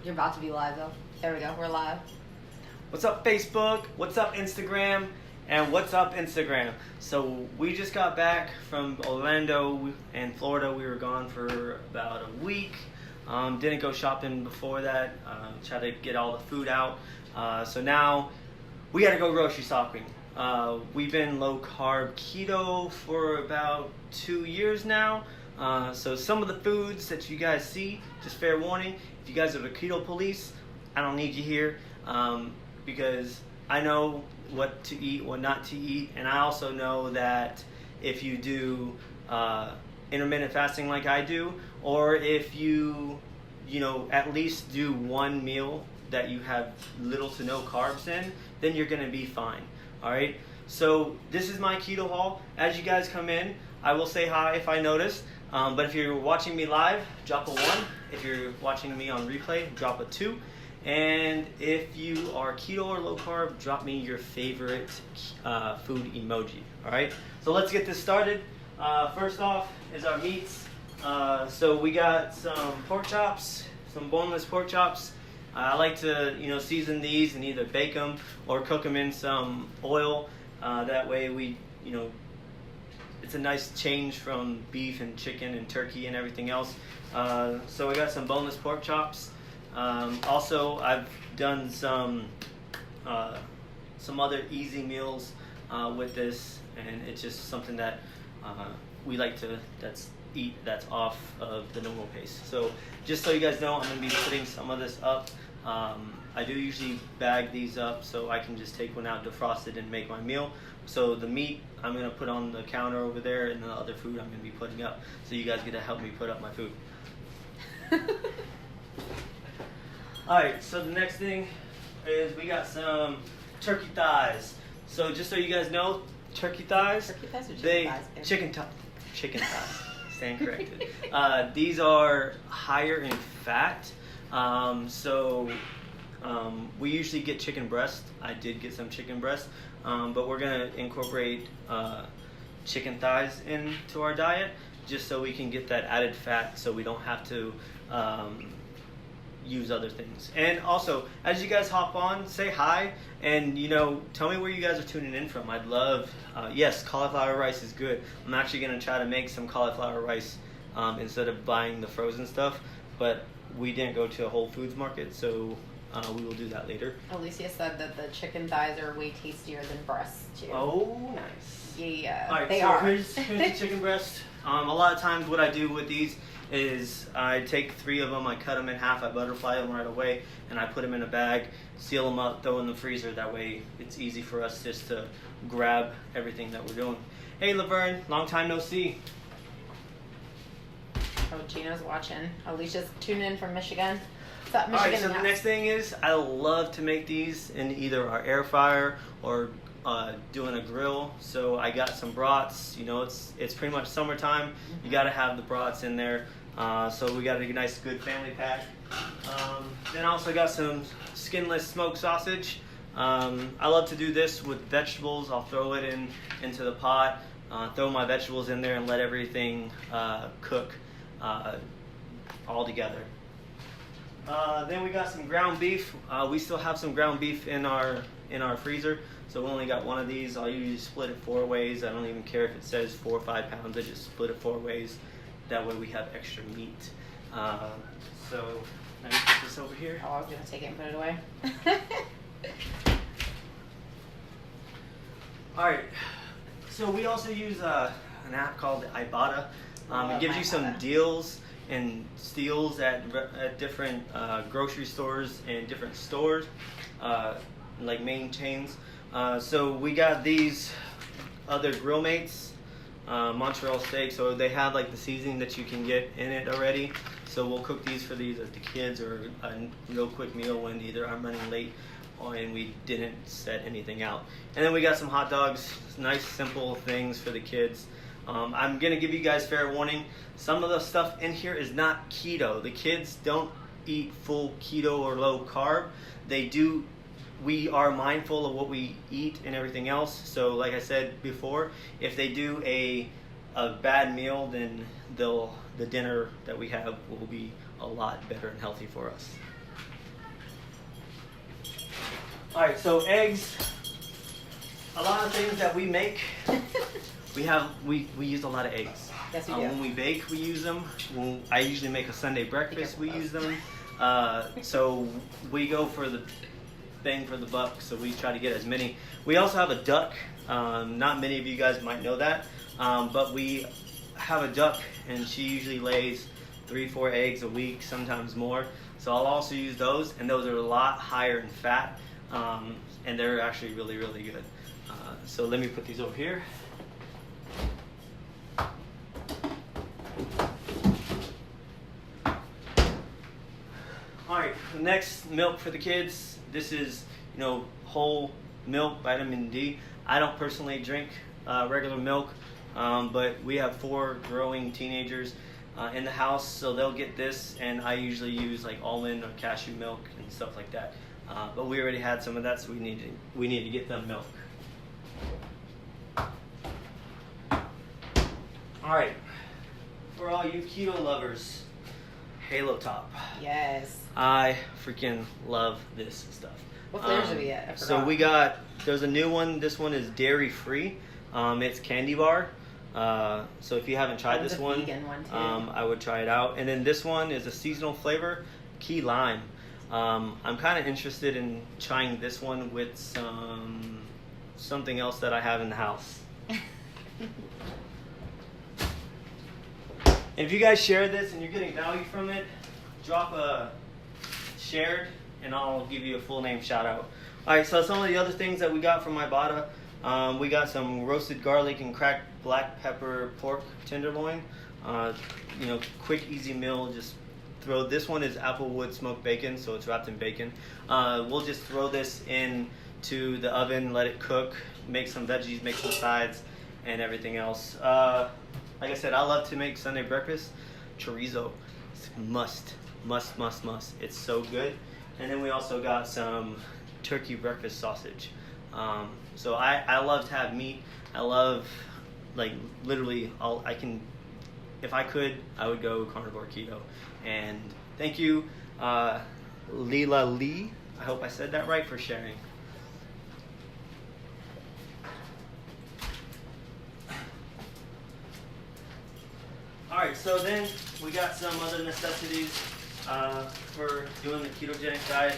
You're about to be live though. There we go. We're live. What's up, Facebook? What's up, Instagram? And what's up, Instagram? So we just got back from Orlando and Florida. We were gone for about a week. Didn't go shopping before that. Tried to get all the food out. So now we got to go grocery shopping. We've been low carb keto for about 2 years now. So some of the foods that you guys see, just fair warning, if you guys are the keto police, I don't need you here, because I know what to eat, what not to eat, and I also know that if you do intermittent fasting like I do, or if you at least do one meal that you have little to no carbs in, then you're going to be fine. All right. So this is my keto haul. As you guys come in, I will say hi if I notice. But if you're watching me live, drop a 1. If you're watching me on replay, drop a 2. And if you are keto or low carb, drop me your favorite food emoji. All right. So let's get this started. First off is our meats. So we got some pork chops, some boneless pork chops. I like to, season these and either bake them or cook them in some oil. That way we, it's a nice change from beef and chicken and turkey and everything else. So I got some boneless pork chops. Also, I've done some other easy meals with this, and it's just something that we like to eat that's off of the normal pace. So just so you guys know, I'm going to be putting some of this up. I do usually bag these up so I can just take one out, defrost it, and make my meal. So the meat I'm going to put on the counter over there, and the other food I'm going to be putting up. So you guys get to help me put up my food. Alright, so the next thing is we got some turkey thighs. So just so you guys know, turkey thighs, Turkey thighs or chicken thighs? Chicken thighs. Stand corrected. These are higher in fat. We usually get chicken breast. I did get some chicken breast, but we're gonna incorporate chicken thighs into our diet just so we can get that added fat, so we don't have to use other things. And also, as you guys hop on, say hi, and tell me where you guys are tuning in from. I'd love, yes, cauliflower rice is good. I'm actually gonna try to make some cauliflower rice instead of buying the frozen stuff, but we didn't go to a Whole Foods market, so we will do that later. Alicia said that the chicken thighs are way tastier than breasts too. Oh, nice. Yeah, all right, they so are. Here's the chicken breast. A lot of times what I do with these is I take 3 of them, I cut them in half, I butterfly them right away, and I put them in a bag, seal them up, throw in the freezer. That way it's easy for us just to grab everything that we're doing. Hey Laverne, long time no see. Oh, Gina's watching. Alicia's tuning in from Michigan. What's up, Michigan? Alright, so the next thing is I love to make these in either our air fryer or doing a grill. So I got some brats. It's pretty much summertime. Mm-hmm. You got to have the brats in there. So we got a nice good family pack. Then I also got some skinless smoked sausage. I love to do this with vegetables. I'll throw it into the pot, throw my vegetables in there, and let everything cook all together. Then we got some ground beef. We still have some ground beef in our freezer, so we only got one of these. I'll usually split it 4 ways. I don't even care if it says 4 or 5 pounds. I just split it 4 ways. That way we have extra meat. So let me put this over here. Oh, I was gonna take it and put it away. All right. So we also use an app called Ibotta. It gives you some deals and steals at different grocery stores and different stores, like main chains. So we got these other Grill Mates, Montreal steak. So they have like the seasoning that you can get in it already. So we'll cook these for the kids, or a real quick meal when either I'm running late and we didn't set anything out. And then we got some hot dogs, nice simple things for the kids. I'm going to give you guys fair warning. Some of the stuff in here is not keto. The kids don't eat full keto or low carb. They do. We are mindful of what we eat and everything else. So like I said before, if they do a bad meal, then the dinner that we have will be a lot better and healthy for us. All right, so eggs. A lot of things that we make, we use a lot of eggs. Yes, we do. When we bake, we use them. When I usually make a Sunday breakfast, we use them. So we go for the bang for the buck. So we try to get as many. We also have a duck. Not many of you guys might know that, but we have a duck, and she usually lays 3-4 eggs a week, sometimes more. So I'll also use those, and those are a lot higher in fat, and they're actually really, really good. So let me put these over here. Alright, next, milk for the kids. This is, whole milk, vitamin D. I don't personally drink regular milk, but we have 4 growing teenagers in the house, so they'll get this, and I usually use like almond or cashew milk and stuff like that. But we already had some of that, so we need to get them milk. Alright, for all you keto lovers, HalloTop. Yes. I freaking love this stuff. What flavors do we get? I So forgot. there's a new one. This one is dairy free. It's candy bar. So if you haven't tried this one, vegan one too. I would try it out. And then this one is a seasonal flavor, key lime. I'm kind of interested in trying this one with something else that I have in the house. And if you guys share this and you're getting value from it, drop a shared and I'll give you a full name shout out. Alright, so some of the other things that we got from Ibotta, we got some roasted garlic and cracked black pepper pork tenderloin. Quick, easy meal. Just throw, this one is applewood smoked bacon, so it's wrapped in bacon. We'll just throw this into the oven, let it cook, make some veggies, make some sides, and everything else. Like I said, I love to make Sunday breakfast. Chorizo, it's must. It's so good. And then we also got some turkey breakfast sausage. So I love to have meat. I love, like, literally, if I could, I would go carnivore keto. And thank you, Leela Lee, I hope I said that right, for sharing. Alright, so then we got some other necessities for doing the ketogenic diet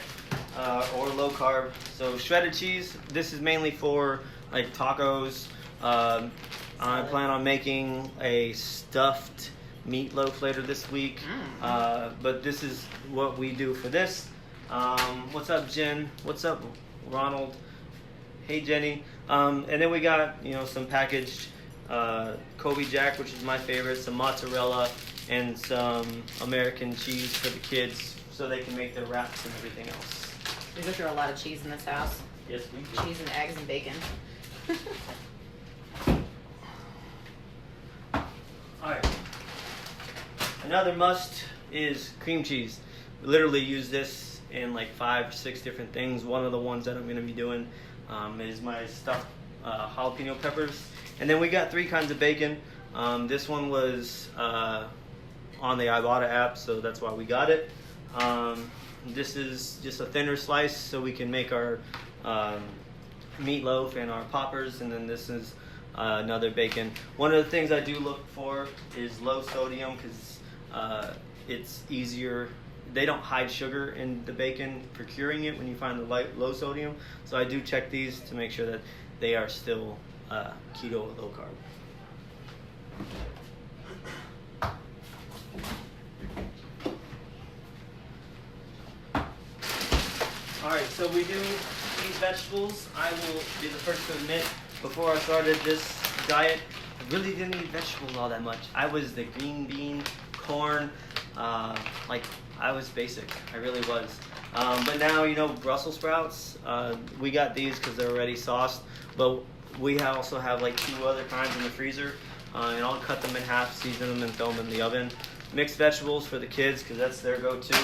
or low carb. So shredded cheese, this is mainly for like tacos. I plan on making a stuffed meatloaf later this week. But this is what we do for this. What's up, Jen? What's up, Ronald? Hey, Jenny. And then we got, some packaged Kobe Jack, which is my favorite, some mozzarella, and some American cheese for the kids so they can make their wraps and everything else. We go through a lot of cheese in this house. Yes, we do. Cheese and eggs and bacon. Alright. Another must is cream cheese. We literally use this in like 5 or 6 different things. One of the ones that I'm going to be doing is my stuffed jalapeno peppers. And then we got 3 kinds of bacon. This one was on the Ibotta app, so that's why we got it. This is just a thinner slice so we can make our meatloaf and our poppers. And then this is another bacon. One of the things I do look for is low sodium because it's easier. They don't hide sugar in the bacon for curing it when you find the low sodium. So I do check these to make sure that they are still keto or low carb. Alright, so we do eat vegetables. I will be the first to admit, before I started this diet, I really didn't eat vegetables all that much. I was the green bean, corn, I was basic. I really was. But now, Brussels sprouts, we got these because they're already sauced, but we also have like 2 other kinds in the freezer, and I'll cut them in half, season them, and throw them in the oven. Mixed vegetables for the kids because that's their go-to,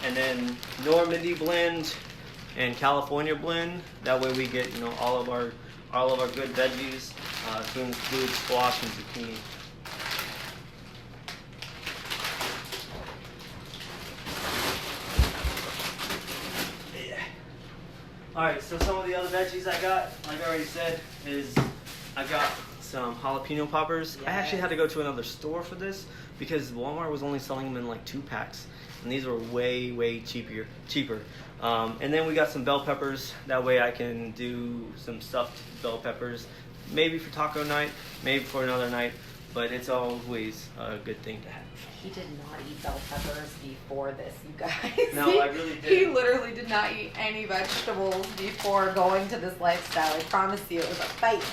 and then Normandy blend and California blend. That way we get all of our good veggies to include squash and zucchini. Alright, so some of the other veggies I got, like I already said, is I got some jalapeno poppers. Yes. I actually had to go to another store for this because Walmart was only selling them in like 2 packs. And these were way cheaper. And then we got some bell peppers. That way I can do some stuffed bell peppers. Maybe for taco night, maybe for another night. But it's always a good thing to have. He did not eat bell peppers before this, you guys. No, I really didn't. He literally did not eat any vegetables before going to this lifestyle. I promise you, it was a fight.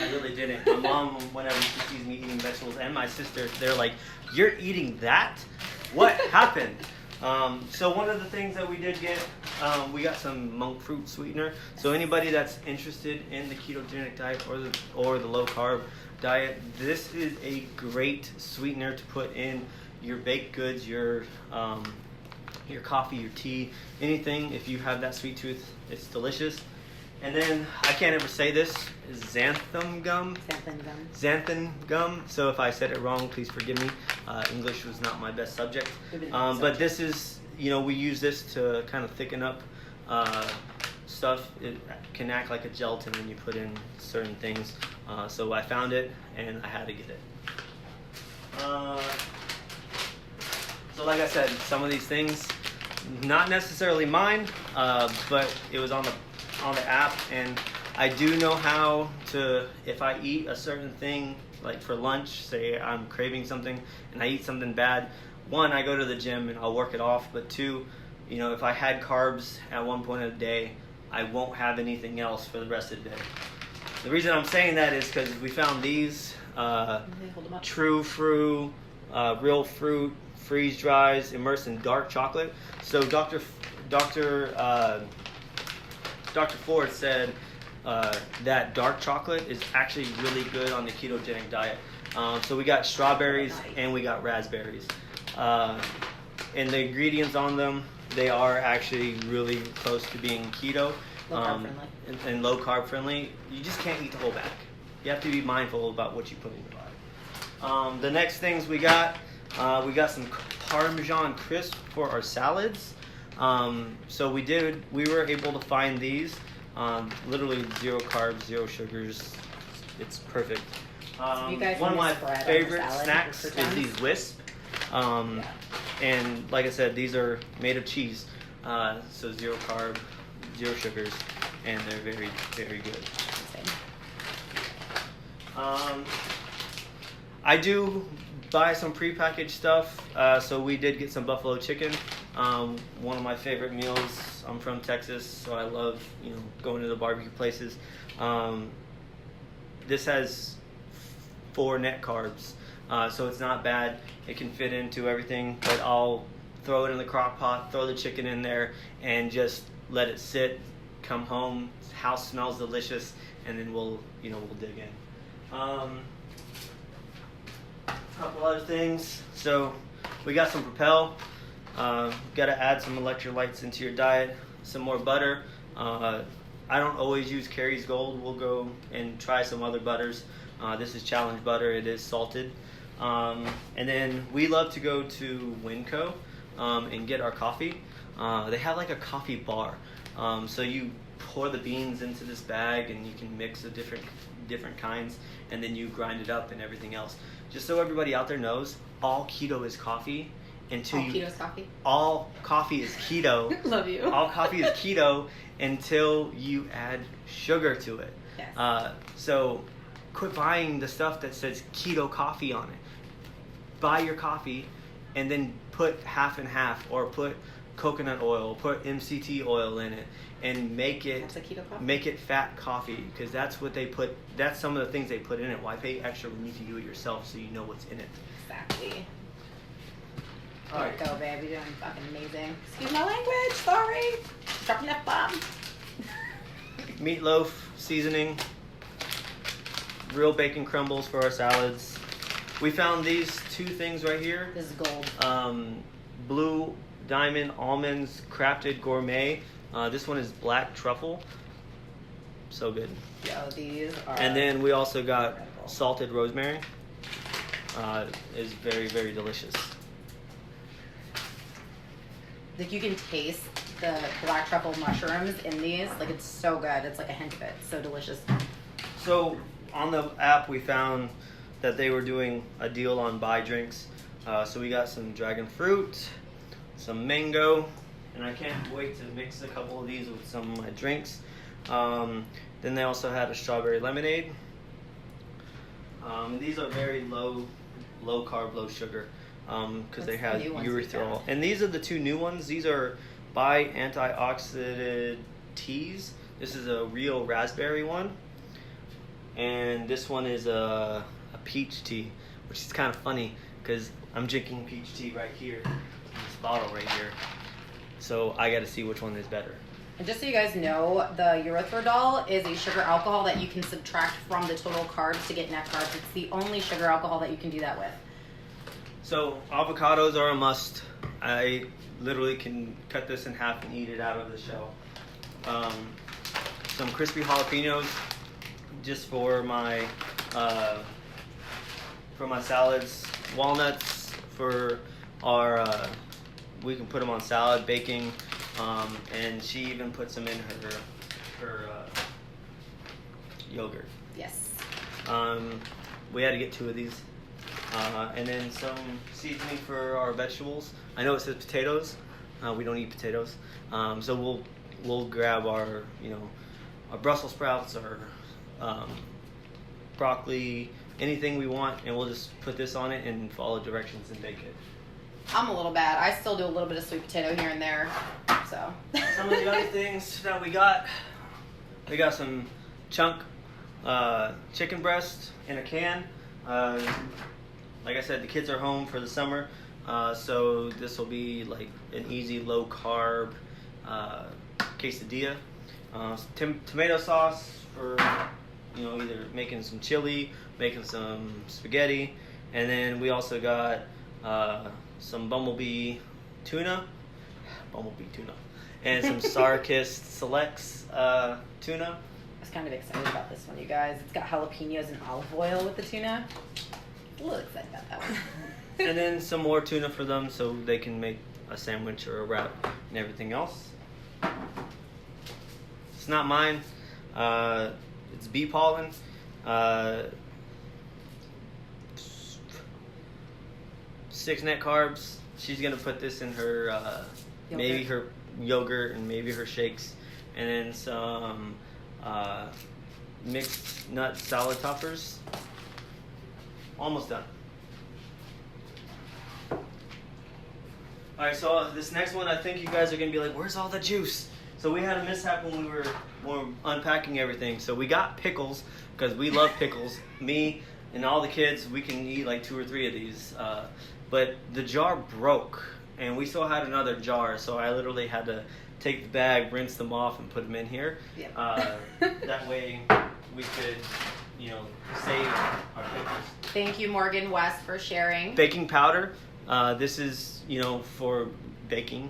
I really didn't. My mom, whenever she sees me eating vegetables, and my sister, they're like, "You're eating that? What happened?" So one of the things that we did get, we got some monk fruit sweetener. So anybody that's interested in the ketogenic diet or the low carb diet, this is a great sweetener to put in your baked goods, your coffee, your tea, anything. If you have that sweet tooth, it's delicious. And then, I can't ever say this, xanthan gum. Xanthan gum. So if I said it wrong, please forgive me. English was not my best subject. But this is, we use this to kind of thicken up stuff. It can act like a gelatin when you put in certain things. So I found it, and I had to get it. So like I said, some of these things, not necessarily mine, but it was on the app, and I do know how to, if I eat a certain thing, like for lunch, say I'm craving something and I eat something bad, 1, I go to the gym and I'll work it off, but 2, if I had carbs at one point of the day, I won't have anything else for the rest of the day. The reason I'm saying that is because we found these True Fruit, Real Fruit, Freeze Dries, immersed in dark chocolate. So Dr. Ford said that dark chocolate is actually really good on the ketogenic diet. So we got strawberries and we got raspberries. And the ingredients on them, they are actually really close to being keto. Low carb friendly. And low carb friendly. You just can't eat the whole bag. You have to be mindful about what you put in your body. The next things we got some Parmesan crisp for our salads. So we were able to find these, literally 0 carbs, 0 sugars. It's perfect. You guys One of my spread on favorite your salad snacks for is tons? these wisp. And like I said, these are made of cheese. So 0 carb, 0 sugars, and they're very, very good. I do buy some prepackaged stuff. So we did get some buffalo chicken. One of my favorite meals. I'm from Texas, so I love going to the barbecue places. This has 4 net carbs, so it's not bad. It can fit into everything. But I'll throw it in the crock pot, throw the chicken in there, and just let it sit. Come home, house smells delicious, and then we'll dig in. A couple other things. So we got some Propel. Got to add some electrolytes into your diet. Some more butter. I don't always use Carrie's Gold. We'll go and try some other butters. This is Challenge butter. It is salted. And then we love to go to Winco and get our coffee. They have like a coffee bar. So you pour the beans into this bag and you can mix the different kinds, and then you grind it up and everything else. Just so everybody out there knows, all keto is coffee. Keto's coffee? All coffee is keto. Love you. All coffee is keto until you add sugar to it. Yes. So quit buying the stuff that says keto coffee on it. Buy your coffee and then put half and half, or put coconut oil, put MCT oil in it, and make it fat coffee, because that's what they put. That's some of the things they put in it. Why pay extra when you can do it yourself so you know what's in it? Exactly. All right. Go, babe. You're doing fucking amazing. Excuse my language. Sorry. Dropping that bomb. Meatloaf seasoning. Real bacon crumbles for our salads. We found these 2 things right here. This is gold. Blue Diamond Almonds Crafted Gourmet. This one is black truffle. So good. Yo, these are. And then we also got incredible. salted rosemary. Is very, very delicious. like you can taste the black truffle mushrooms in these. Like it's so good. It's like a hint of it. So delicious. So on the app we found that they were doing a deal on buy drinks. So we got some dragon fruit, some mango, and I can't wait to mix a couple of these with some of my drinks. Then they also had a strawberry lemonade. These are very low carb, low sugar, because they have erythritol. And these are the two new ones. These are by antioxidant teas. This is a real raspberry one, and this one is a peach tea, which is kind of funny because I'm drinking peach tea right here, in this bottle right here. So I got to see which one is better. And just so you guys know, the erythritol is a sugar alcohol that you can subtract from the total carbs to get net carbs. It's the only sugar alcohol that you can do that with. So avocados are a must. I literally can cut this in half and eat it out of the shell. Some crispy jalapenos just for my salads. Walnuts for our we can put them on salad, baking. And she even puts them in her yogurt. Yes. We had to get 2 of these. And then some seasoning for our vegetables. I know it says potatoes. We don't eat potatoes. So we'll grab our our Brussels sprouts or broccoli, anything we want, and we'll just put this on it and follow directions and bake it. I'm a little bad. I still do a little bit of sweet potato here and there. So. Some of the other things that we got some chunk chicken breast in a can. Like I said, the kids are home for the summer, so this will be like an easy low carb quesadilla. Tomato sauce for either making some chili, making some spaghetti, and then we also got some bumblebee tuna, and some Star-Kissed Selects tuna. I was kind of excited about this one, you guys. It's got jalapenos and olive oil with the tuna. A little excited about that one. And then some more tuna for them so they can make a sandwich or a wrap and everything else. It's not mine. It's bee pollen. 6 net carbs. She's gonna put this in her maybe her yogurt and maybe her shakes, and then some mixed nut salad toppers. Almost done. All right, so this next one, I think you guys are gonna be like, "Where's all the juice?" So we had a mishap when we were unpacking everything. So we got pickles because we love pickles. Me and all the kids, we can eat like 2 or 3 of these. But the jar broke, and we still had another jar. So I literally had to take the bag, rinse them off, and put them in here. Yep. That way we could, save our pickles. Thank you, Morgan West, for sharing. Baking powder. This is, for baking.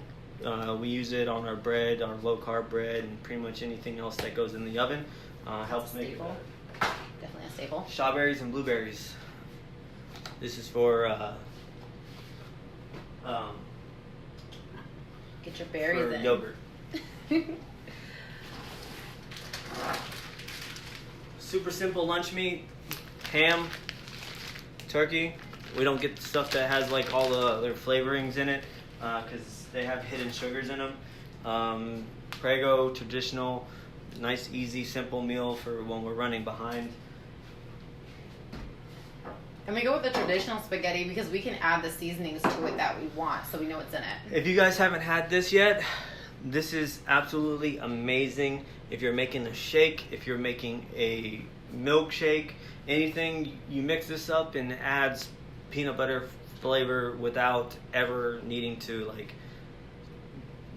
We use it on our bread, our low-carb bread, and pretty much anything else that goes in the oven. Helps make it better. Definitely a staple. Strawberries and blueberries. This is for get your berries in. Yogurt. Super simple lunch meat: ham, turkey. We don't get the stuff that has like all the other flavorings in it because they have hidden sugars in them. Prego, traditional, nice, easy, simple meal for when we're running behind. And we go with the traditional spaghetti because we can add the seasonings to it that we want, so we know what's in it. If you guys haven't had this yet, this is absolutely amazing. If you're making a shake, if you're making a milkshake, anything, you mix this up and it adds peanut butter flavor without ever needing to like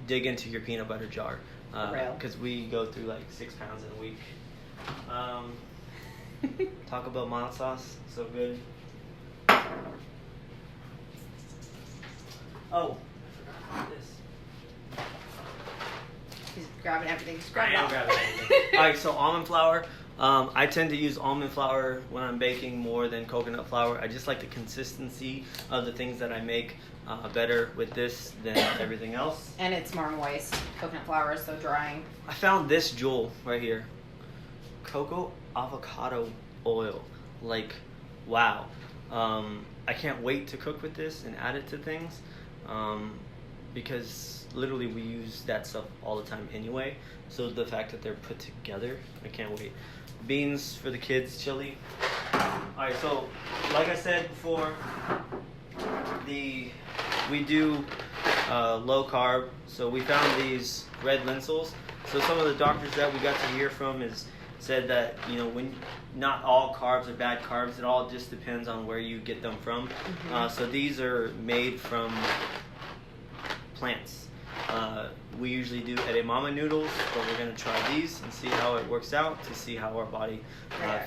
dig into your peanut butter jar. Because we go through like 6 pounds in a week. Talk about mild sauce, so good. Oh, I forgot this. He's grabbing everything. I am grabbing everything. Alright, so almond flour. I tend to use almond flour when I'm baking more than coconut flour. I just like the consistency of the things that I make. better with this than everything else. And it's more moist. Coconut flour is so drying. I found this jewel right here. Cocoa avocado oil. Like, wow. I can't wait to cook with this and add it to things. Because literally we use that stuff all the time anyway. So the fact that they're put together, I can't wait. Beans for the kids, chili. Alright, so like I said before, we do low carb. So we found these red lentils. So some of the doctors that we got to hear from said that, you know, when not all carbs are bad carbs, it all just depends on where you get them from. So these are made from plants. We usually do edamame noodles, but we're going to try these and see how it works out to see how our body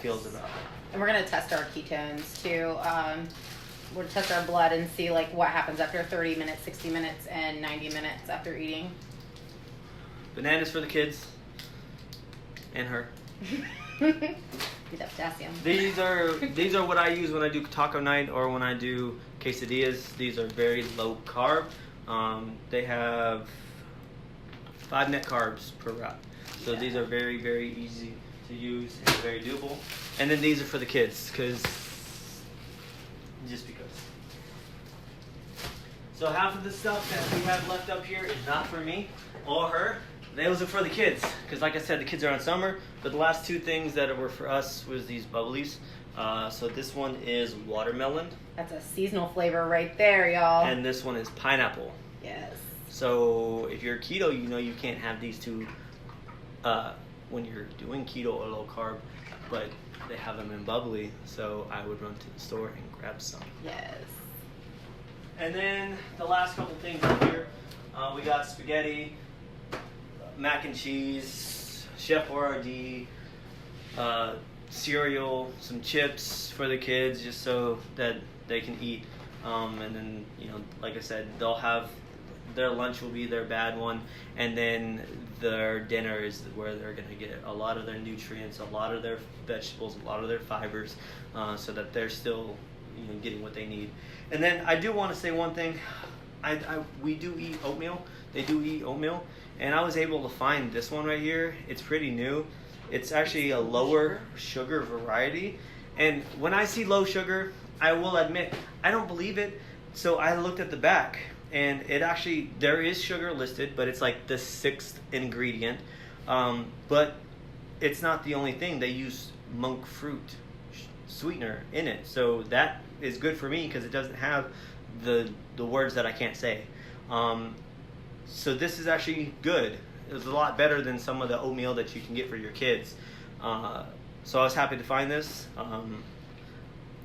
feels about it. And we're going to test our ketones too. We're going to test our blood and see like what happens after 30 minutes, 60 minutes, and 90 minutes after eating. Bananas for the kids and her. Get that potassium. These are what I use when I do taco night or when I do quesadillas. These are very low carb. They have 5 net carbs per wrap. So these are very, very easy to use and very doable. And then these are for the kids, just because. So half of the stuff that we have left up here is not for me or her. Those are for the kids, because like I said, the kids are on summer. But the last 2 things that were for us was these Bubblies. So this one is watermelon. That's a seasonal flavor right there, y'all. And this one is pineapple. Yes. So if you're keto, you know you can't have these 2 when you're doing keto or low carb, but they have them in bubbly, so I would run to the store and grab some. Yes. And then the last couple things up here, we got spaghetti, mac and cheese, Chef Boyardee, cereal, some chips for the kids just so that they can eat. And then, you know, like I said, they'll have their lunch will be their bad one, and then their dinner is where they're going to get a lot of their nutrients, a lot of their vegetables, a lot of their fibers, so that they're still, you know, getting what they need. And then I do want to say one thing. We do eat oatmeal. They do eat oatmeal, and I was able to find this one right here. It's pretty new. It's actually a lower sugar variety, and when I see low sugar, I will admit I don't believe it. So I looked at the back, and it actually, there is sugar listed, but it's like the 6th ingredient. But it's not the only thing. They use monk fruit sweetener in it, so that is good for me because it doesn't have the words that I can't say. So this is actually good. It's a lot better than some of the oatmeal that you can get for your kids. So I was happy to find this.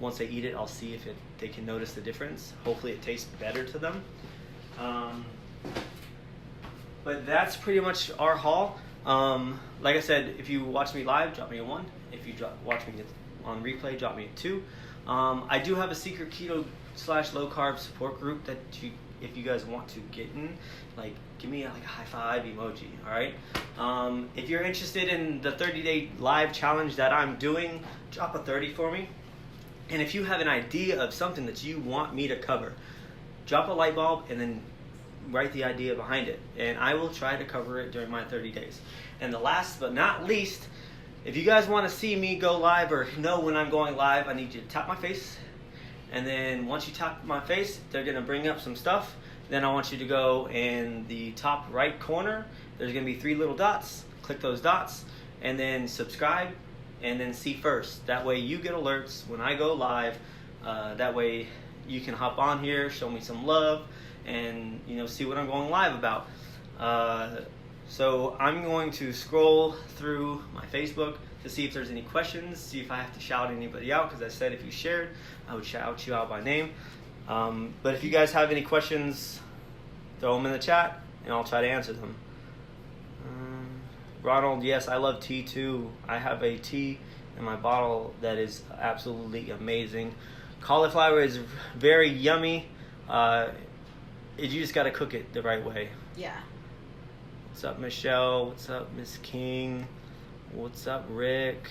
Once they eat it, I'll see if they can notice the difference. Hopefully it tastes better to them. But that's pretty much our haul. Like I said, if you watch me live, drop me a 1. If you watch me on replay, drop me a 2. I do have a secret keto / low carb support group that if you guys want to get in, like, give me a high five emoji, all right? If you're interested in the 30-day live challenge that I'm doing, drop a 30 for me. And if you have an idea of something that you want me to cover, drop a light bulb and then write the idea behind it. And I will try to cover it during my 30 days. And the last but not least, if you guys want to see me go live or know when I'm going live, I need you to tap my face. And then once you tap my face, they're going to bring up some stuff. Then I want you to go in the top right corner. There's going to be 3 little dots. Click those dots and then subscribe and then see first. That way you get alerts when I go live. That way you can hop on here, show me some love, and see what I'm going live about. So I'm going to scroll through my Facebook to see if there's any questions, see if I have to shout anybody out, because I said if you shared, I would shout you out by name. But if you guys have any questions, throw them in the chat, and I'll try to answer them. Ronald, yes, I love tea too. I have a tea in my bottle that is absolutely amazing. Cauliflower is very yummy. You just got to cook it the right way. Yeah. What's up, Michelle? What's up, Miss King? What's up, Rick?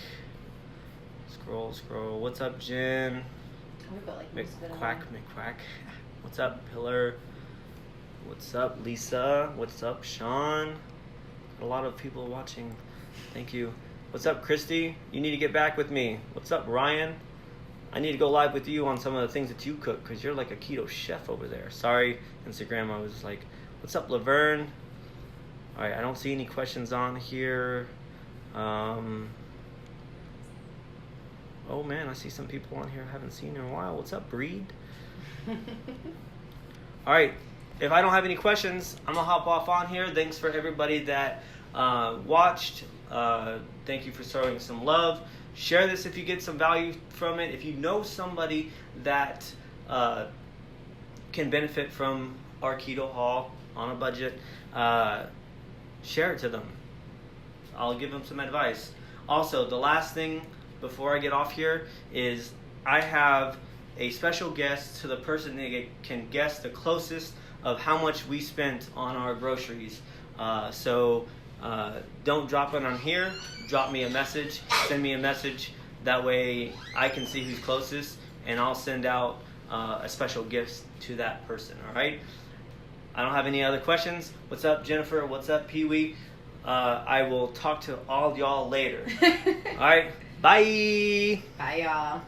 Scroll. What's up, Jen? We've got like McQuack. What's up, Pillar? What's up, Lisa? What's up, Sean? A lot of people watching. Thank you. What's up, Christy? You need to get back with me. What's up, Ryan? I need to go live with you on some of the things that you cook because you're like a keto chef over there. Sorry, Instagram. I was like, what's up, Laverne? All right, I don't see any questions on here. Oh man, I see some people on here I haven't seen in a while. What's up, Breed? All right, if I don't have any questions, I'm gonna hop off on here. Thanks for everybody that watched. Thank you for showing some love. Share this if you get some value from it. If you know somebody that can benefit from our keto haul on a budget, share it to them. I'll give them some advice. Also, the last thing before I get off here is I have a special guest to the person that can guess the closest of how much we spent on our groceries. Don't drop it on here. Drop me a message. Send me a message. That way I can see who's closest, and I'll send out a special gift to that person. All right? I don't have any other questions. What's up, Jennifer? What's up, Pee-wee? I will talk to all y'all later. All right? Bye. Bye, y'all.